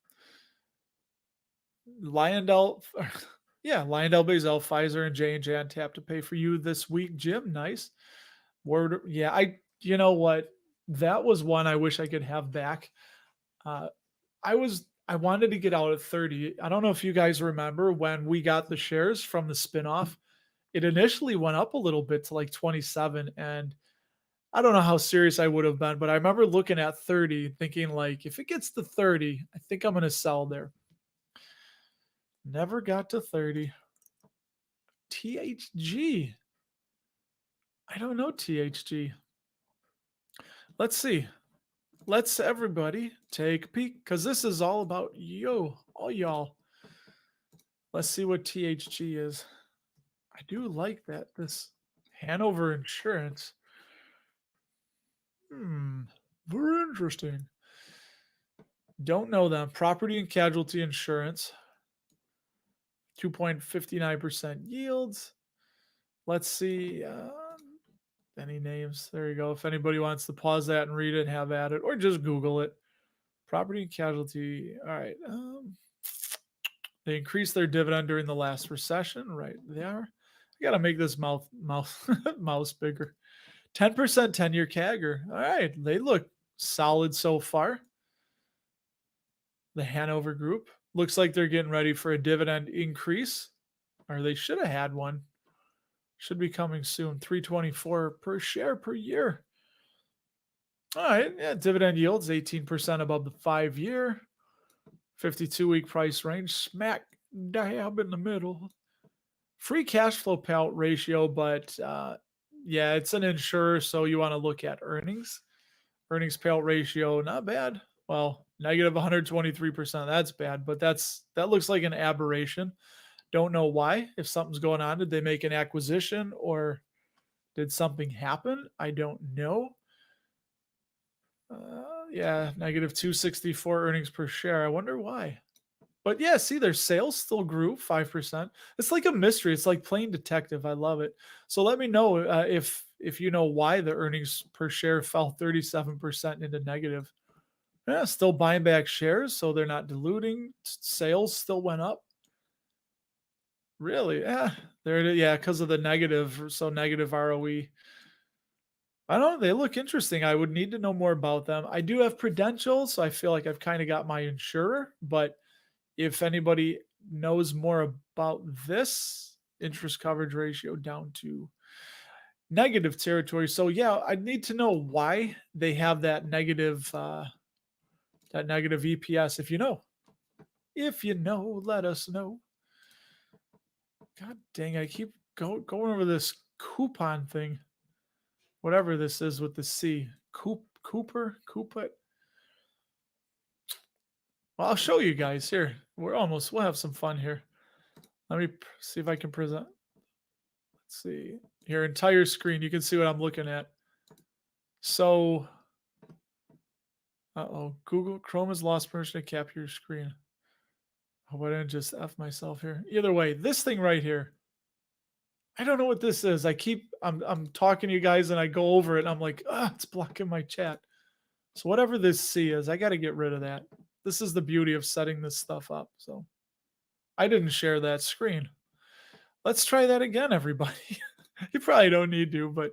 A: Lyondell, yeah, Lyondell Bazell, Pfizer, and J&J on tap to pay for you this week, Jim. Nice. Word, yeah. You know what? That was one I wish I could have back. Uh, I wanted to get out at 30. I don't know if you guys remember when we got the shares from the spinoff. It initially went up a little bit to like 27, and I don't know how serious I would have been, but I remember looking at 30, thinking like, if it gets to 30, I think I'm going to sell there. Never got to 30. THG. I don't know THG. Let's see. Let's everybody take a peek because this is all about all y'all. Let's see what THG is. I do like that. This Hanover Insurance. Very interesting. Don't know them. Property and casualty insurance. 2.59% yields. Let's see. Any names? There you go. If anybody wants to pause that and read it, have at it, or just Google it. Property and casualty. All right. They increased their dividend during the last recession. Right there. I got to make this mouse bigger. 10% 10-year CAGR. All right. They look solid so far. The Hanover Group looks like they're getting ready for a dividend increase, or they should have had one. Should be coming soon. $3.24 per share per year. All right. Yeah. Dividend yields 18% above the 5-year. 52-week price range. Smack dab in the middle. Free cash flow payout ratio, but yeah, it's an insurer, so you want to look at earnings. Earnings payout ratio, not bad. Well, negative 123%. That's bad, but that looks like an aberration. Don't know why. If something's going on, did they make an acquisition or did something happen? I don't know. Yeah, negative 264 earnings per share. I wonder why. But yeah, see, their sales still grew 5%. It's like a mystery. It's like playing detective. I love it. So let me know if you know why the earnings per share fell 37% into negative. Yeah, still buying back shares, so they're not diluting. Sales still went up. Really? Yeah, there it is. Yeah, because of the negative, so negative ROE. I don't know. They look interesting. I would need to know more about them. I do have Prudential, so I feel like I've kind of got my insurer. But if anybody knows more about this interest coverage ratio down to negative territory, so yeah, I need to know why they have that negative EPS. If you know, let us know. God dang, I keep going over this coupon thing. Whatever this is with the C. Cooper? Well, I'll show you guys here. We'll have some fun here. Let me see if I can present. Let's see. Your entire screen. You can see what I'm looking at. So, Google Chrome has lost permission to capture your screen. Hope I didn't just F myself here. Either way, this thing right here. I don't know what this is. I'm talking to you guys and I go over it and I'm like, it's blocking my chat. So whatever this C is, I got to get rid of that. This is the beauty of setting this stuff up. So I didn't share that screen. Let's try that again, everybody. You probably don't need to, but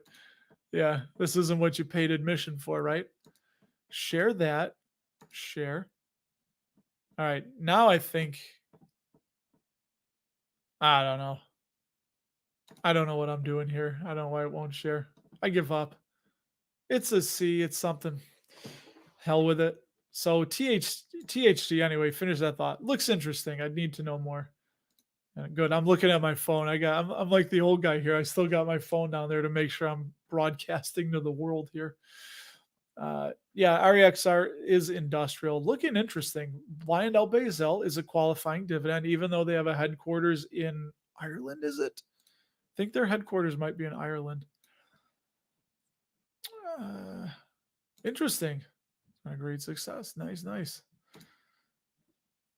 A: yeah, this isn't what you paid admission for, right? Share that. Share. All right. Now I think, I don't know. I don't know what I'm doing here. I don't know why it won't share. I give up. It's a C. It's something. Hell with it. So THD anyway, finish that thought. Looks interesting. I'd need to know more. Good. I'm looking at my phone. I'm like the old guy here. I still got my phone down there to make sure I'm broadcasting to the world here. Yeah, REXR is industrial. Looking interesting. LyondellBasell is a qualifying dividend, even though they have a headquarters in Ireland, is it? I think their headquarters might be in Ireland. Interesting. A great success. Nice.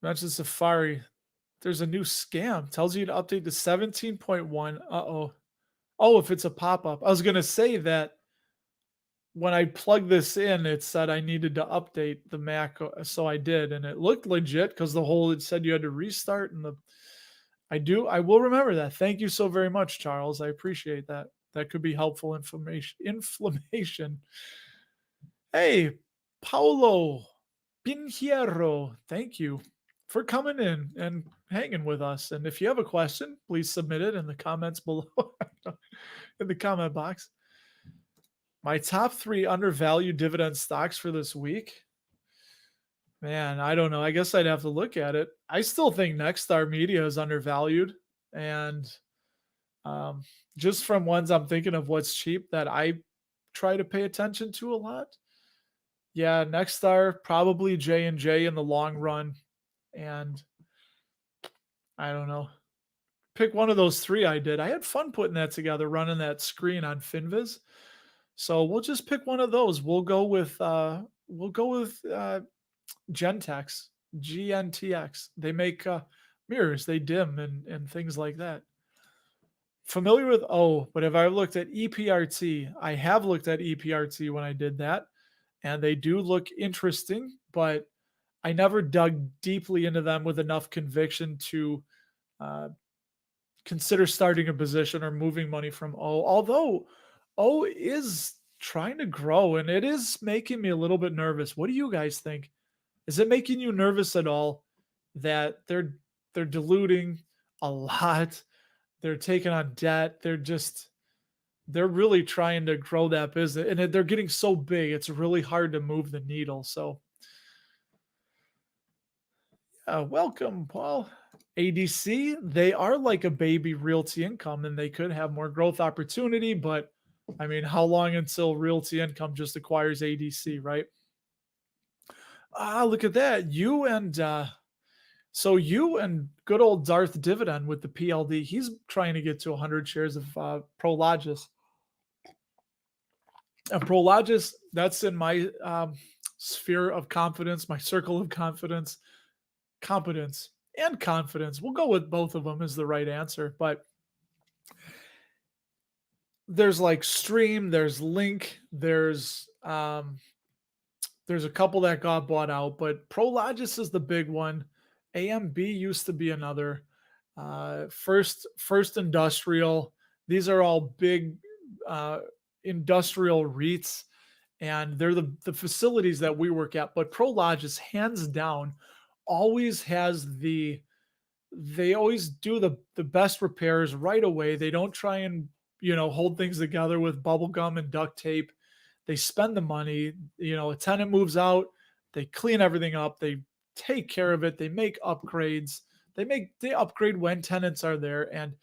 A: Mention Safari. There's a new scam. Tells you to update to 17.1. Uh-oh. Oh, if it's a pop-up. I was going to say that when I plugged this in, it said I needed to update the Mac. So I did. And it looked legit because it said you had to restart. And I will remember that. Thank you so very much, Charles. I appreciate that. That could be helpful inflammation. Hey, Paulo Pinheiro. Thank you for coming in and hanging with us. And if you have a question, please submit it in the comments below, in the comment box. My top 3 undervalued dividend stocks for this week. Man, I don't know. I guess I'd have to look at it. I still think Nexstar Media is undervalued. And just from ones I'm thinking of what's cheap that I try to pay attention to a lot. Yeah, Nexstar, probably J&J in the long run. And I don't know. Pick one of those 3 I did. I had fun putting that together, running that screen on FinViz. So we'll just pick one of those. We'll go with Gentex, GNTX. They make mirrors, they dim and things like that. Familiar with but have I looked at EPRT? I have looked at EPRT when I did that, and they do look interesting, but I never dug deeply into them with enough conviction to consider starting a position or moving money from although O is trying to grow and it is making me a little bit nervous. What do you guys think? Is it making you nervous at all that they're diluting a lot? They're taking on debt. They're really trying to grow that business and they're getting so big. It's really hard to move the needle. So welcome, Paul. ADC, they are like a baby Realty Income and they could have more growth opportunity, but I mean, how long until Realty Income just acquires ADC, right? Ah, look at that. You and good old Darth Dividend with the PLD. He's trying to get to 100 shares of Prologis. And Prologis, that's in my sphere of confidence, my circle of confidence, competence, and confidence. We'll go with both of them as the right answer. But there's like Stream, there's Link, there's a couple that got bought out, but Prologis is the big one. AMB used to be another. First Industrial. These are all big uh, industrial REITs, and they're the facilities that we work at. But Prologis, hands down, always has they always do the best repairs right away. They don't try and hold things together with bubble gum and duct tape. They spend the money. A tenant moves out, they clean everything up, they take care of it, they make upgrades, they upgrade when tenants are there. And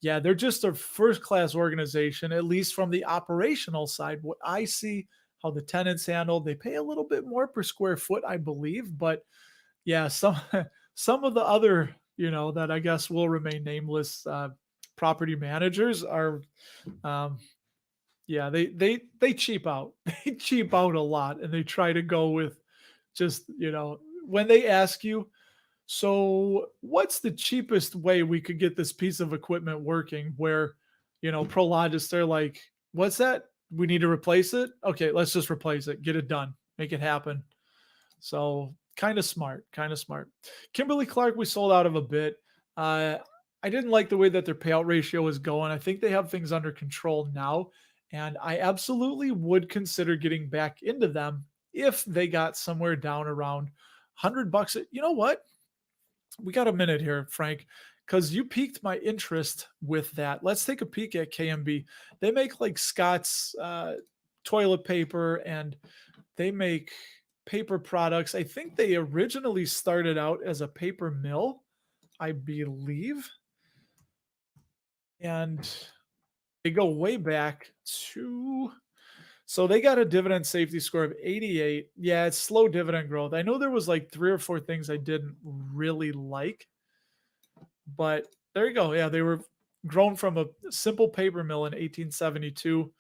A: yeah, they're just a first class organization, at least from the operational side. What I see, how the tenants handle, they pay a little bit more per square foot, I believe. But yeah, some of the other, that I guess will remain nameless, property managers are, um, yeah, they cheap out. They cheap out a lot, and they try to go with just, when they ask you, so what's the cheapest way we could get this piece of equipment working? Where, Prologis, they're like, what's that? We need to replace it. Okay, let's just replace it. Get it done. Make it happen. So kind of smart, kind of smart. Kimberly Clark, we sold out of a bit. Uh, I didn't like the way that their payout ratio is going. I think they have things under control now, and I absolutely would consider getting back into them if they got somewhere down around $100. You know what? We got a minute here, Frank, because you piqued my interest with that. Let's take a peek at KMB. They make like Scott's toilet paper, and they make paper products. I think they originally started out as a paper mill, I believe. And they go way back to, so they got a dividend safety score of 88. Yeah, it's slow dividend growth. I know there was like three or four things I didn't really like, but there you go. Yeah, they were grown from a simple paper mill in 1872.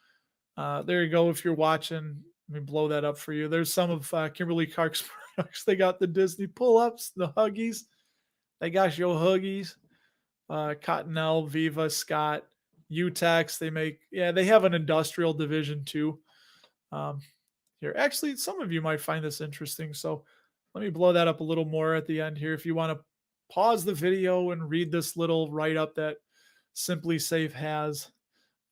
A: There you go. If you're watching, let me blow that up for you. There's some of Kimberly Clark's products. They got the Disney pull-ups, the Huggies. They got your Huggies, Cottonelle, Viva, Scott, Utex. They have an industrial division too. Um, Here, actually, some of you might find this interesting. So let me blow that up a little more at the end here. If you want to pause the video and read this little write-up that Simply Safe has,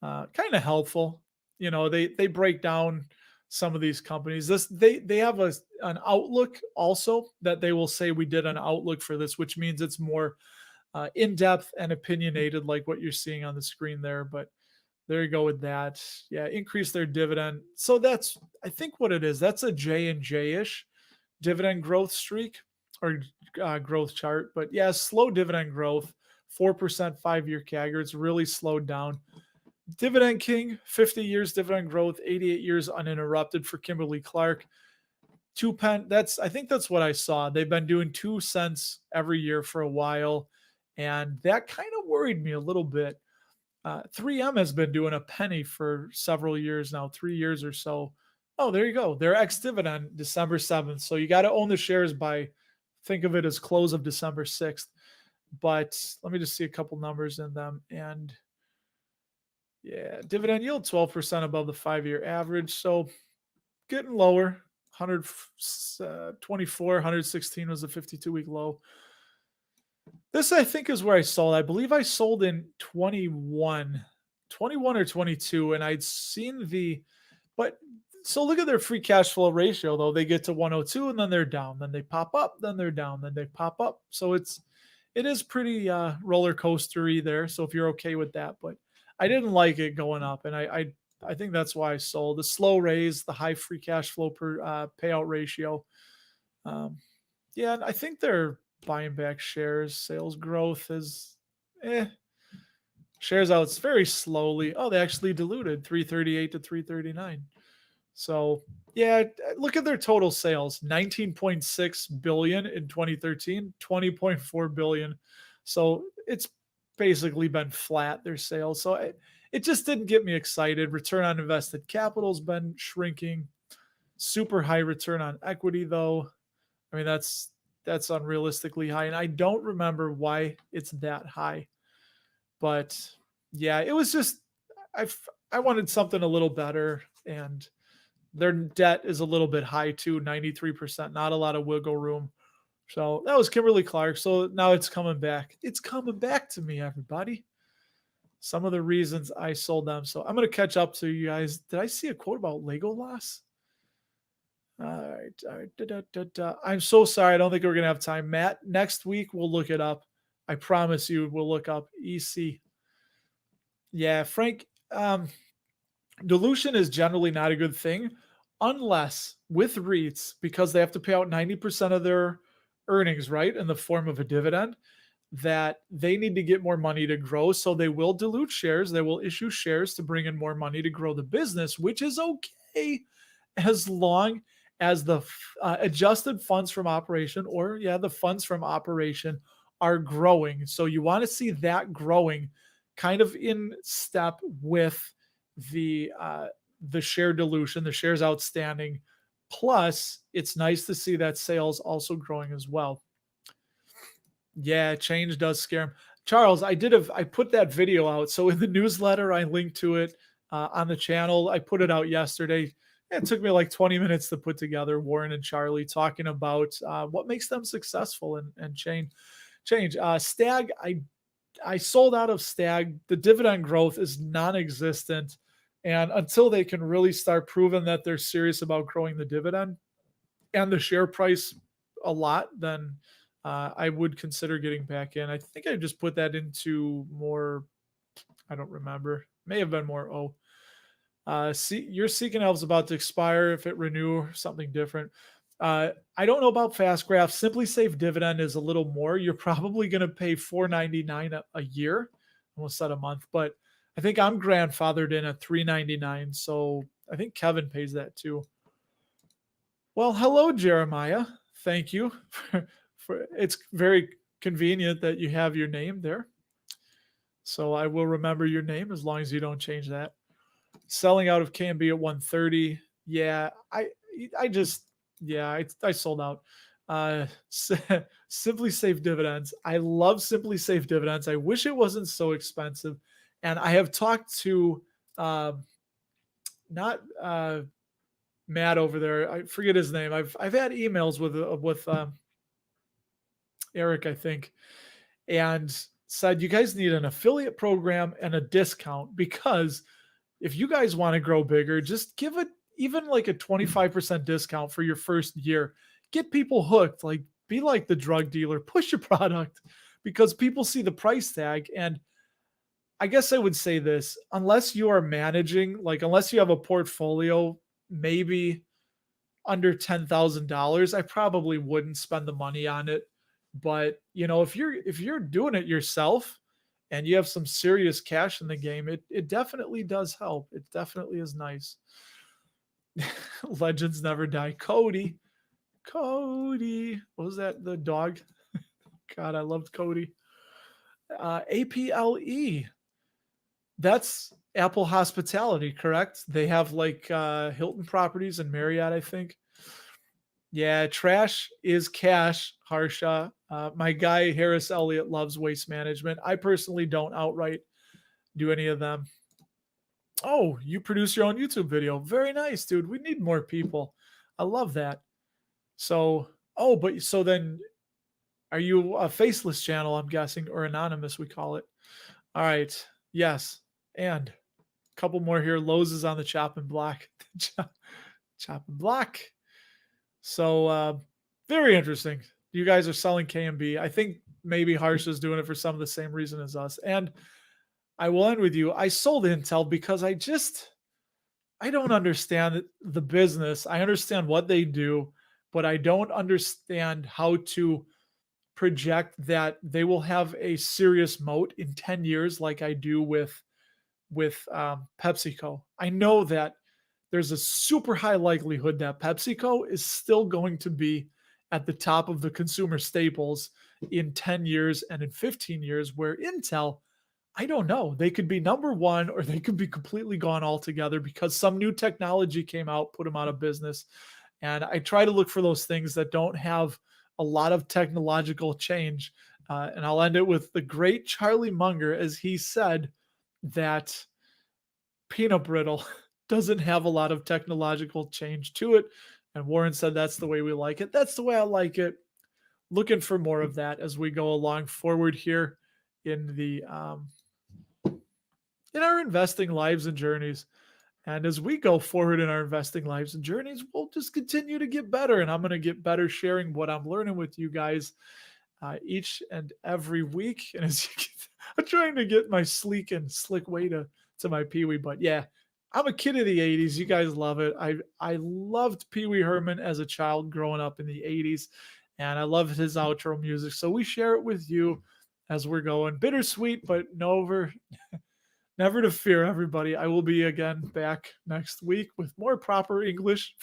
A: kind of helpful. They break down some of these companies. They have an outlook also that they will say we did an outlook for this, which means it's more in depth and opinionated, like what you're seeing on the screen there. But there you go with that. Yeah, increase their dividend. So that's, I think, what it is. That's a J and J ish dividend growth streak or growth chart. But yeah, slow dividend growth, 4% 5-year CAGR. It's really slowed down. Dividend King, 50 years dividend growth, 88 years uninterrupted for Kimberly Clark. 2 pen. I think that's what I saw. They've been doing 2 cents every year for a while, and that kind of worried me a little bit. 3M has been doing a penny for several years now, 3 years or so. Oh, there you go. Their ex-dividend, December 7th. So you got to own the shares by, think of it as close of December 6th. But let me just see a couple numbers in them. And yeah, dividend yield 12% above the 5-year average. So getting lower. 124, 116 was the 52-week low. This, I think, is where I sold. I believe I sold in 21 or 22, and I'd seen but so look at their free cash flow ratio, though. They get to 102, and then they're down. Then they pop up, then they're down, then they pop up. So it is pretty roller coastery there. So if you're okay with that, but I didn't like it going up, and I think that's why I sold. The slow raise, the high free cash flow per payout ratio. Yeah, and I think they're buying back shares. Sales growth is, Shares out very slowly. Oh, they actually diluted 338 to 339. So, yeah, look at their total sales, 19.6 billion in 2013, 20.4 billion. So, it's basically been flat their sales. So, it just didn't get me excited. Return on invested capital's been shrinking. Super high return on equity though. I mean, that's unrealistically high, and I don't remember why it's that high. But yeah, it was just I I wanted something a little better, and their debt is a little bit high too, 93%, not a lot of wiggle room. So that was Kimberly Clark. So now it's coming back. It's coming back to me, everybody. Some of the reasons I sold them. So I'm going to catch up to you guys. Did I see a quote about Lego loss? All right. All right. Da, da, da, da. I'm so sorry. I don't think we're going to have time. Matt, next week we'll look it up. I promise you we'll look up EC. Yeah, Frank, dilution is generally not a good thing unless with REITs, because they have to pay out 90% of their earnings, right, in the form of a dividend, that they need to get more money to grow. So they will dilute shares. They will issue shares to bring in more money to grow the business, which is okay as long as the adjusted funds from operation, or yeah, the funds from operation are growing. So you want to see that growing kind of in step with the share dilution, the shares outstanding. Plus, it's nice to see that sales also growing as well. Yeah, change does scare him. Charles, I put that video out. So in the newsletter, I linked to it on the channel. I put it out yesterday. It took me like 20 minutes to put together. Warren and Charlie talking about what makes them successful and change. Stag, I sold out of Stag. The dividend growth is non-existent. And until they can really start proving that they're serious about growing the dividend and the share price a lot, then I would consider getting back in. I think I just put that into more, I don't remember. May have been more see, your Seeking Elves about to expire. If it renew or something different. I don't know about Fast Graph. Simply Safe dividend is a little more. You're probably going to pay $4.99 a year, almost said a month, but I think I'm grandfathered in at $3.99. So I think Kevin pays that too. Well, hello, Jeremiah. Thank you for it's very convenient that you have your name there. So I will remember your name as long as you don't change that. Selling out of KMB at 130. Yeah, I just I sold out. Simply Safe dividends. I love Simply Safe dividends. I wish it wasn't so expensive. And I have talked to not Matt over there. I forget his name. I've had emails with Eric, I think, and said you guys need an affiliate program and a discount, because if you guys want to grow bigger, just give it even like a 25% discount for your first year. Get people hooked. Like, be like the drug dealer, push your product, because people see the price tag. And I guess I would say this, unless you are managing, like unless you have a portfolio, maybe under $10,000, I probably wouldn't spend the money on it. But if you're doing it yourself and you have some serious cash in the game, it definitely does help. It definitely is nice. Legends never die. Cody. What was that? The dog? God, I loved Cody. APLE. That's Apple Hospitality, correct? They have like Hilton properties and Marriott, I think. Yeah, trash is cash, Harsha. My guy Harris Elliott loves Waste Management. I personally don't outright do any of them. Oh, you produce your own YouTube video. Very nice, dude. We need more people. I love that. So, but so then are you a faceless channel, I'm guessing, or anonymous, we call it? All right. Yes. And a couple more here. Lowe's is on the chopping block. Chopping block. So very interesting. You guys are selling KMB. I think maybe Harsh is doing it for some of the same reason as us. And I will end with you. I sold Intel because I don't understand the business. I understand what they do, but I don't understand how to project that they will have a serious moat in 10 years, like I do with PepsiCo. I know that there's a super high likelihood that PepsiCo is still going to be at the top of the consumer staples in 10 years and in 15 years, where Intel, I don't know. They could be number one or they could be completely gone altogether because some new technology came out, put them out of business. And I try to look for those things that don't have a lot of technological change. And I'll end it with the great Charlie Munger, as he said that peanut brittle doesn't have a lot of technological change to it. And Warren said that's the way we like it. That's the way I like it. Looking for more of that as we go along forward here in the in our investing lives and journeys. And as we go forward in our investing lives and journeys, we'll just continue to get better. And I'm going to get better sharing what I'm learning with you guys each and every week. And as you can, I'm trying to get my sleek and slick way to my Pee Wee. But yeah, I'm a kid of the 80s. You guys love it. I loved Pee Wee Herman as a child growing up in the 80s. And I love his outro music. So we share it with you as we're going. Bittersweet, but never to fear, everybody. I will be again back next week with more proper English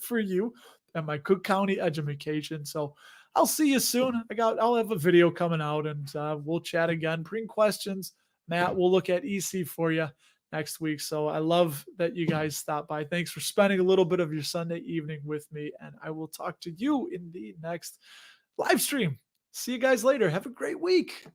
A: for you and my Cook County education. So I'll see you soon. I'll have a video coming out, and we'll chat again. Bring questions. Matt, we'll look at EC for you next week. So I love that you guys stopped by. Thanks for spending a little bit of your Sunday evening with me, and I will talk to you in the next live stream. See you guys later. Have a great week.